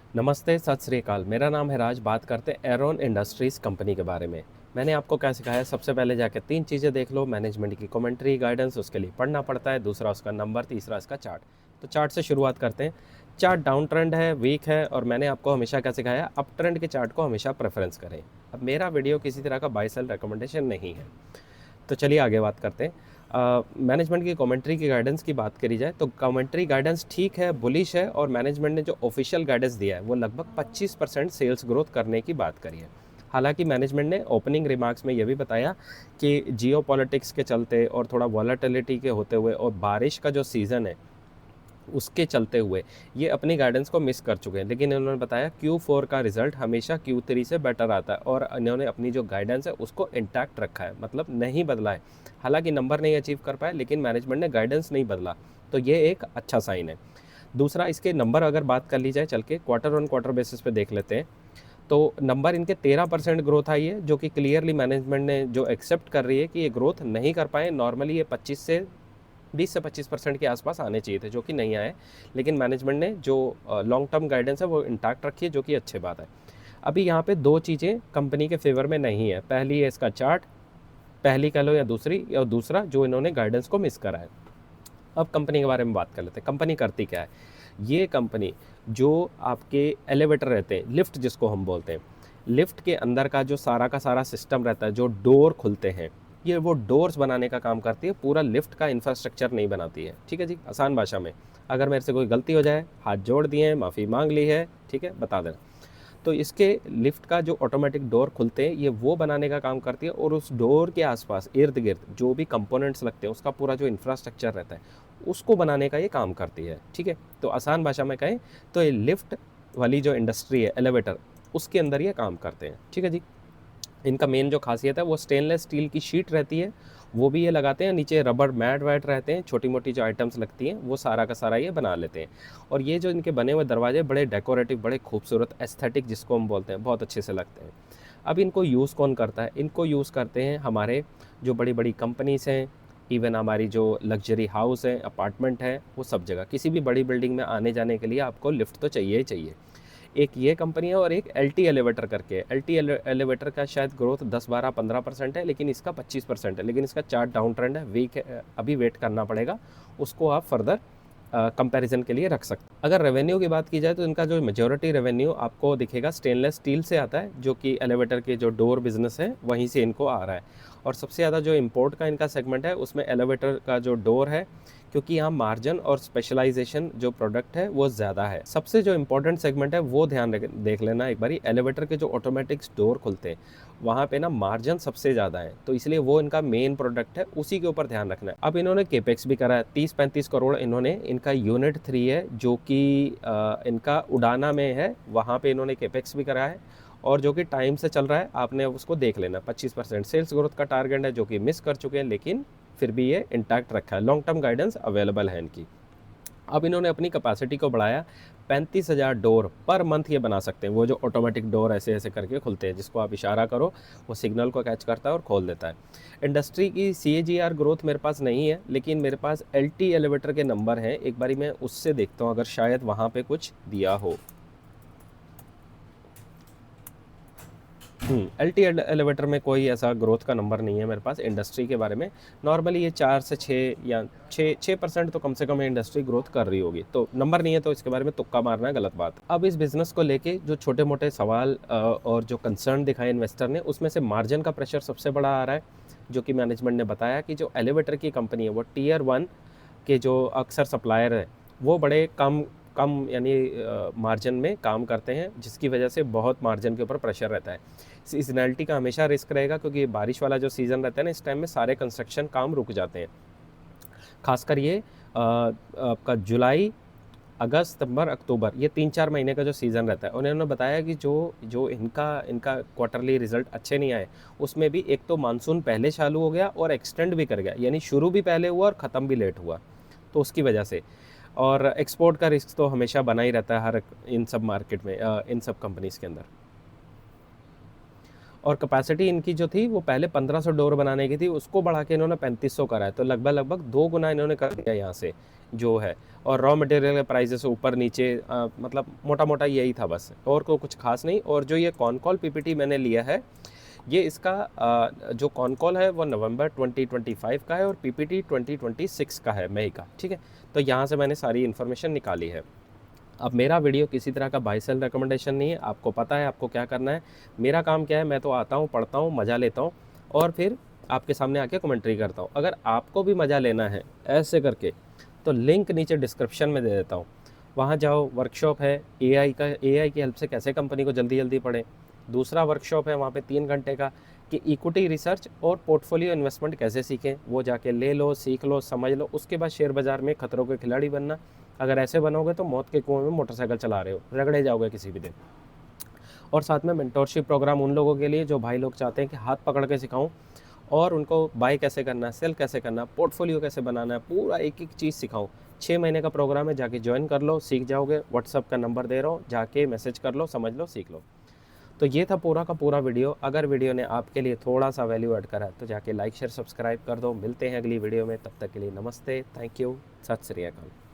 नमस्ते, सत श्री अकाल। मेरा नाम है राज। बात करते हैं एरोन इंडस्ट्रीज़ कंपनी के बारे में। मैंने आपको क्या सिखाया, सबसे पहले जाके 3 चीज़ें देख लो। मैनेजमेंट की कमेंट्री, गाइडेंस उसके लिए पढ़ना पड़ता है, दूसरा उसका नंबर, तीसरा इसका चार्ट। तो चार्ट से शुरुआत करते हैं। चार्ट डाउन ट्रेंड है, वीक है, और मैंने आपको हमेशा क्या सिखाया, अप ट्रेंड के चार्ट को हमेशा प्रेफ़रेंस करें। अब मेरा वीडियो किसी तरह का बाय सेल रिकमेंडेशन नहीं है। तो चलिए आगे बात करते हैं। मैनेजमेंट की कमेंट्री की गाइडेंस की बात करी जाए तो कमेंट्री गाइडेंस ठीक है, बुलिश है, और मैनेजमेंट ने जो ऑफिशियल गाइडेंस दिया है वो लगभग 25% सेल्स ग्रोथ करने की बात करी है। हालांकि मैनेजमेंट ने ओपनिंग रिमार्क्स में ये भी बताया कि जियो पॉलिटिक्स के चलते और थोड़ा वॉलेटिलिटी के होते हुए और बारिश का जो सीज़न है उसके चलते हुए ये अपनी गाइडेंस को मिस कर चुके हैं, लेकिन इन्होंने बताया Q4 का रिजल्ट हमेशा Q3 से बेटर आता है और इन्होंने अपनी जो गाइडेंस है उसको इंटैक्ट रखा है, मतलब नहीं बदला है। हालांकि नंबर नहीं अचीव कर पाए, लेकिन मैनेजमेंट ने गाइडेंस नहीं बदला, तो ये एक अच्छा साइन है। दूसरा, इसके नंबर अगर बात कर ली जाए, चल के क्वार्टर ऑन क्वार्टर बेसिस पे देख लेते हैं, तो नंबर इनके 13% ग्रोथ आई है, जो कि क्लियरली मैनेजमेंट ने जो एक्सेप्ट कर रही है कि ये ग्रोथ नहीं कर पाए। नॉर्मली ये 20 से 25% के आसपास आने चाहिए थे, जो कि नहीं आए, लेकिन मैनेजमेंट ने जो लॉन्ग टर्म गाइडेंस है वो इंटैक्ट रखी है, जो कि अच्छी बात है। अभी यहाँ पे दो चीज़ें कंपनी के फेवर में नहीं है। पहली है इसका चार्ट, पहली कह लो या दूसरी, और दूसरा जो इन्होंने गाइडेंस को मिस करा है। अब कंपनी के बारे में बात कर लेते हैं। कंपनी करती क्या है? ये कंपनी जो आपके एलिवेटर रहते हैं, लिफ्ट जिसको हम बोलते हैं, लिफ्ट के अंदर का सारा सिस्टम रहता है, जो डोर खुलते हैं, ये वो डोर्स बनाने का काम करती है, पूरा लिफ्ट का इंफ्रास्ट्रक्चर नहीं बनाती है। ठीक है जी, आसान भाषा में। अगर मेरे से कोई गलती हो जाए, हाथ जोड़ दिए, माफ़ी मांग ली है, ठीक है, बता देना। तो इसके लिफ्ट का जो ऑटोमेटिक डोर खुलते हैं, ये वो बनाने का काम करती है, और उस डोर के आसपास इर्द गिर्द जो भी कंपोनेंट्स लगते हैं, उसका पूरा जो इंफ्रास्ट्रक्चर रहता है, उसको बनाने का ये काम करती है। ठीक है, तो आसान भाषा में कहें तो ये लिफ्ट वाली जो इंडस्ट्री है, एलिवेटर, उसके अंदर ये काम करते हैं। ठीक है जी। इनका मेन जो खासियत है वो स्टेनलेस स्टील की शीट रहती है, वो भी ये लगाते हैं। नीचे रबर मैट वैट रहते हैं, छोटी मोटी जो आइटम्स लगती हैं वो सारा का सारा ये बना लेते हैं। और ये जो इनके बने हुए दरवाजे बड़े डेकोरेटिव, बड़े खूबसूरत, एस्थेटिक जिसको हम बोलते हैं, बहुत अच्छे से लगते हैं। अब इनको यूज़ कौन करता है? इनको यूज़ करते हैं हमारे जो बड़ी बड़ी कंपनीज़ हैं, इवन हमारी जो लग्जरी हाउस है, अपार्टमेंट है, वो सब जगह किसी भी बड़ी बिल्डिंग में आने जाने के लिए आपको लिफ्ट तो चाहिए ही चाहिए। एक ये कंपनी है, और एक एलटी एलिवेटर करके है। एलटी एलिवेटर का शायद ग्रोथ 10-12-15% है, लेकिन इसका 25% है। लेकिन इसका चार्ट डाउन ट्रेंड है, वीक है, अभी वेट करना पड़ेगा, उसको आप फर्दर कंपैरिजन के लिए रख सकते हैं। अगर रेवेन्यू की बात की जाए तो इनका जो मेजॉरिटी रेवेन्यू आपको दिखेगा स्टेनलेस स्टील से आता है, जो कि एलिवेटर के जो डोर बिजनेस है वहीं से इनको आ रहा है। और सबसे ज़्यादा जो इम्पोर्ट का इनका सेगमेंट है उसमें एलिवेटर का जो डोर है, क्योंकि यहाँ मार्जिन और स्पेशलाइजेशन जो प्रोडक्ट है वो ज़्यादा है। सबसे जो इम्पोर्टेंट सेगमेंट है वो ध्यान देख लेना एक बारी। एलिवेटर के जो ऑटोमेटिक डोर खुलते हैं वहाँ पे ना मार्जिन सबसे ज़्यादा है, तो इसलिए वो इनका मेन प्रोडक्ट है, उसी के ऊपर ध्यान रखना है। अब इन्होंने केपेक्स भी करा है, 30-35 करोड़ इन्होंने, इनका यूनिट 3 है जो कि इनका उडाना में है, वहाँ पे इन्होंने केपेक्स भी करा है, और जो कि टाइम से चल रहा है, आपने उसको देख लेना। 25% सेल्स ग्रोथ का टारगेट है, जो कि मिस कर चुके हैं, लेकिन फिर भी ये इंटैक्ट रखा है। लॉन्ग टर्म गाइडेंस अवेलेबल है इनकी। अब इन्होंने अपनी कैपेसिटी को बढ़ाया, 35,000 डोर पर मंथ ये बना सकते हैं। वो जो ऑटोमेटिक डोर ऐसे ऐसे करके खुलते हैं, जिसको आप इशारा करो वो सिग्नल को कैच करता है और खोल देता है। इंडस्ट्री की CAGR ग्रोथ मेरे पास नहीं है, लेकिन मेरे पास LT एलिवेटर के नंबर हैं, एक बारी मैं उससे देखता हूँ, अगर शायद वहाँ पे कुछ दिया हो। LT एलिवेटर में कोई ऐसा ग्रोथ का नंबर नहीं है मेरे पास इंडस्ट्री के बारे में। नॉर्मली ये 4 से 6 या 6% तो कम से कम इंडस्ट्री ग्रोथ कर रही होगी, तो नंबर नहीं है तो इसके बारे में तुक्का मारना गलत बात है। अब इस बिज़नेस को लेके जो छोटे मोटे सवाल और जो कंसर्न दिखाए इन्वेस्टर ने, उसमें से मार्जिन का प्रेशर सबसे बड़ा आ रहा है, जो कि मैनेजमेंट ने बताया कि जो एलिवेटर की कंपनी है वो Tier 1 के जो अक्सर सप्लायर है वो बड़े कम कम यानी मार्जिन में काम करते हैं, जिसकी वजह से बहुत मार्जिन के ऊपर प्रेशर रहता है। सीजनैलिटी का हमेशा रिस्क रहेगा, क्योंकि बारिश वाला जो सीज़न रहता है ना, इस टाइम में सारे कंस्ट्रक्शन काम रुक जाते हैं। खासकर ये आपका जुलाई, अगस्त, सितंबर, अक्टूबर, ये 3-4 महीने का जो सीज़न रहता है। उन्होंने बताया कि जो जो इनका इनका क्वार्टरली रिजल्ट अच्छे नहीं आए, उसमें भी एक तो मानसून पहले चालू हो गया और एक्सटेंड भी कर गया, यानी शुरू भी पहले हुआ और ख़त्म भी लेट हुआ, तो उसकी वजह से। और एक्सपोर्ट का रिस्क तो हमेशा बना ही रहता है हर इन सब मार्केट में, इन सब कंपनीज़ के अंदर। और कैपेसिटी इनकी जो थी वो पहले 1500 डोर बनाने की थी, उसको बढ़ा के इन्होंने 3500 करा है। तो लगभग 2 गुना इन्होंने कर दिया यहाँ से जो है। और रॉ मटेरियल के प्राइजेस ऊपर नीचे मतलब मोटा-मोटा यही था बस, और को कुछ खास नहीं। और जो ये कॉन कॉल पीपीटी मैंने लिया है, ये इसका जो कॉन कॉल है वो नवंबर 2025 का है और पीपीटी 2026 का है, मई का, ठीक है। तो यहाँ से मैंने सारी इन्फॉर्मेशन निकाली है। अब मेरा वीडियो किसी तरह का बाय सेल रिकमेंडेशन नहीं है, आपको पता है आपको क्या करना है। मेरा काम क्या है, मैं तो आता हूँ, पढ़ता हूँ, मज़ा लेता हूँ और फिर आपके सामने आके कमेंट्री करता हूँ। अगर आपको भी मज़ा लेना है ऐसे करके, तो लिंक नीचे डिस्क्रिप्शन में दे देता हूँ, वहाँ जाओ। वर्कशॉप है एआई की हेल्प से कैसे कंपनी को जल्दी जल्दी पढ़ें। दूसरा वर्कशॉप है वहाँ पे 3 घंटे का कि इक्विटी रिसर्च और पोर्टफोलियो इन्वेस्टमेंट कैसे सीखें, वो जाके ले लो, सीख लो, समझ लो। उसके बाद शेयर बाज़ार में खतरों के खिलाड़ी बनना। अगर ऐसे बनोगे तो मौत के कुएं में मोटरसाइकिल चला रहे हो, रगड़े जाओगे किसी भी दिन। और साथ में मेंटोरशिप प्रोग्राम उन लोगों के लिए जो भाई लोग चाहते हैं कि हाथ पकड़ के सिखाऊं और उनको बाय कैसे करना है, सेल कैसे करना है, पोर्टफोलियो कैसे बनाना है, पूरा एक एक चीज़ सिखाऊं। 6 महीने का प्रोग्राम है, जाके ज्वाइन कर लो, सीख जाओगे। व्हाट्सअप का नंबर दे रहा हूँ, जाके मैसेज कर लो, समझ लो, सीख लो। तो ये था पूरा का पूरा वीडियो। अगर वीडियो ने आपके लिए थोड़ा सा वैल्यू ऐड करा तो जाके लाइक शेयर सब्सक्राइब कर दो। मिलते हैं अगली वीडियो में, तब तक के लिए नमस्ते, थैंक यू, सत श्री अकाल।